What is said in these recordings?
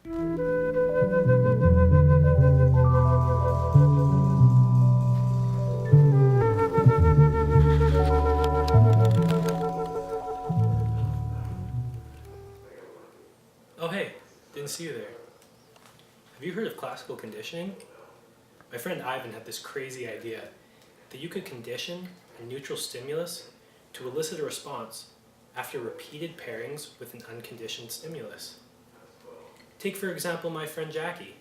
Oh hey, didn't see you there. Have you heard of classical conditioning? My friend Ivan had this crazy idea that you could condition a neutral stimulus to elicit a response after repeated pairings with an unconditioned stimulus. Take for example my friend Jackie.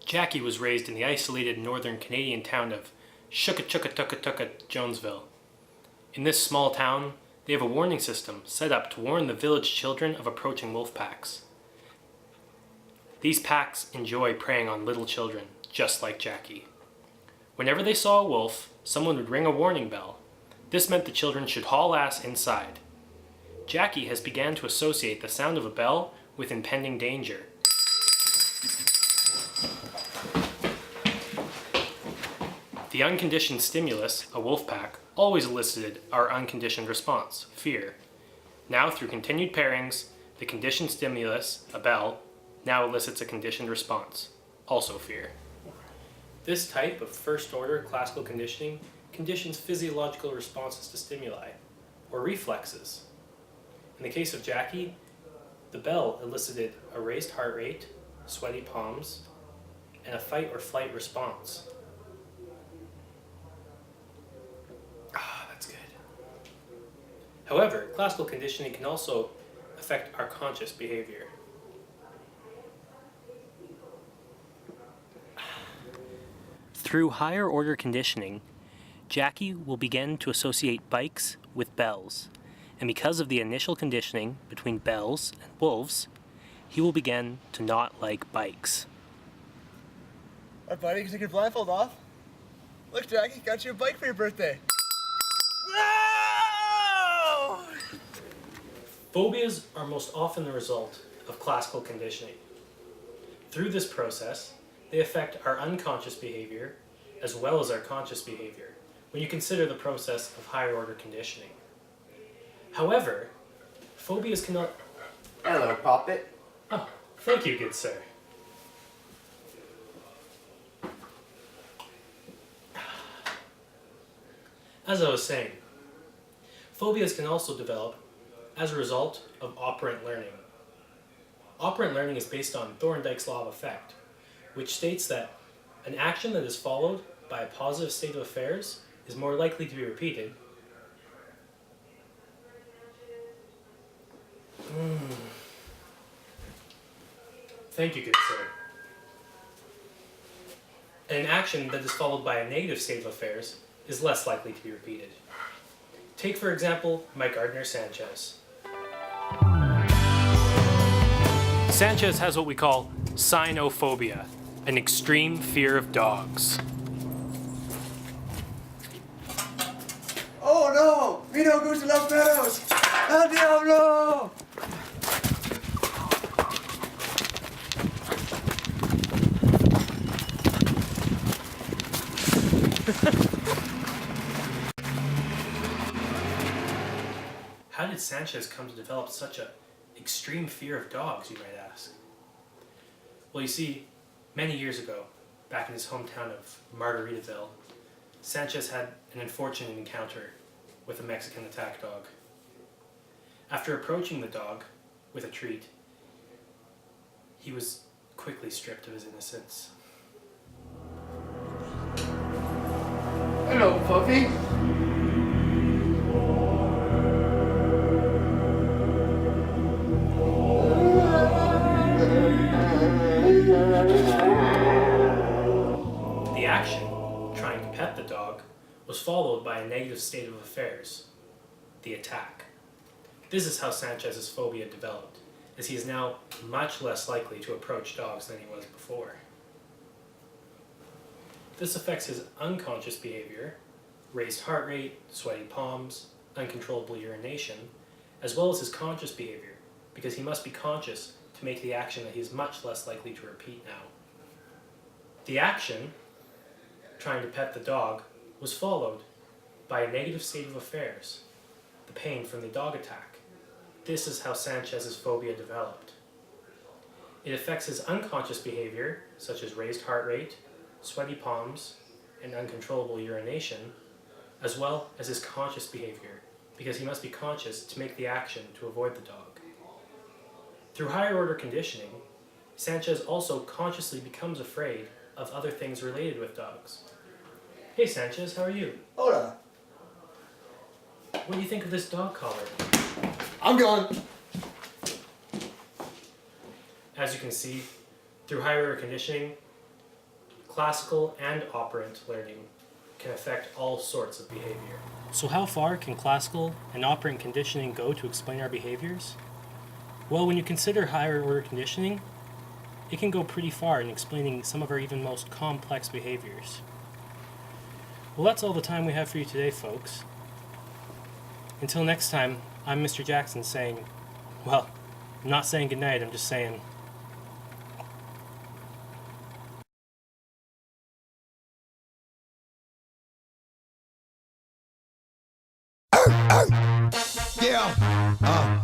Jackie was raised in the isolated northern Canadian town of Shukachukatuckatucka, Jonesville. In this small town, they have a warning system set up to warn the village children of approaching wolf packs. These packs enjoy preying on little children, just like Jackie. Whenever they saw a wolf, someone would ring a warning bell. This meant the children should haul ass inside. Jackie has begun to associate the sound of a bell with impending danger. The unconditioned stimulus, a wolf pack, always elicited our unconditioned response, fear. Now, through continued pairings, the conditioned stimulus, a bell, now elicits a conditioned response, also fear. This type of first-order classical conditioning conditions physiological responses to stimuli, or reflexes. In the case of Jackie, the bell elicited a raised heart rate, sweaty palms, and a fight or flight response. That's good. However, classical conditioning can also affect our conscious behavior. Through higher order conditioning, Jackie will begin to associate bikes with bells, and because of the initial conditioning between bells and wolves, he will begin to not like bikes. Alright buddy, you can take your blindfold off. Look Jackie, got you a bike for your birthday. No! Phobias are most often the result of classical conditioning. Through this process, they affect our unconscious behavior as well as our conscious behavior when you consider the process of higher order conditioning. However, phobias cannot... Hello, Poppet. Oh, thank you, good sir. As I was saying, phobias can also develop as a result of operant learning. Operant learning is based on Thorndike's law of effect, which states that an action that is followed by a positive state of affairs is more likely to be repeated. Thank you, good sir. And an action that is followed by a negative state of affairs is less likely to be repeated. Take, for example, my gardener Sanchez. Sanchez has what we call cynophobia, an extreme fear of dogs. Oh no! Vino goes to Los Perros! El Diablo! How did Sanchez come to develop such an extreme fear of dogs, you might ask? Well, you see, many years ago, back in his hometown of Margaritaville, Sanchez had an unfortunate encounter with a Mexican attack dog. After approaching the dog with a treat, he was quickly stripped of his innocence. Hello, puppy. The action, trying to pet the dog, was followed by a negative state of affairs, the attack. This is how Sanchez's phobia developed, as he is now much less likely to approach dogs than he was before. This affects his unconscious behavior, raised heart rate, sweaty palms, uncontrollable urination, as well as his conscious behavior, because he must be conscious to make the action that he is much less likely to repeat now. The action, trying to pet the dog, was followed by a negative state of affairs, the pain from the dog attack. this is how Sanchez's phobia developed. It affects his unconscious behavior, such as raised heart rate, sweaty palms, and uncontrollable urination, as well as his conscious behavior, because he must be conscious to make the action to avoid the dog. Through higher order conditioning, Sanchez also consciously becomes afraid of other things related with dogs. Hey Sanchez, how are you? Hola. What do you think of this dog collar? I'm going. As you can see, through higher order conditioning, classical and operant learning can affect all sorts of behavior. So how far can classical and operant conditioning go to explain our behaviors? Well, when you consider higher order conditioning, it can go pretty far in explaining some of our even most complex behaviors. Well, that's all the time we have for you today, folks. Until next time, I'm Mr. Jackson saying, well, I'm not saying goodnight, I'm just saying, Yeah.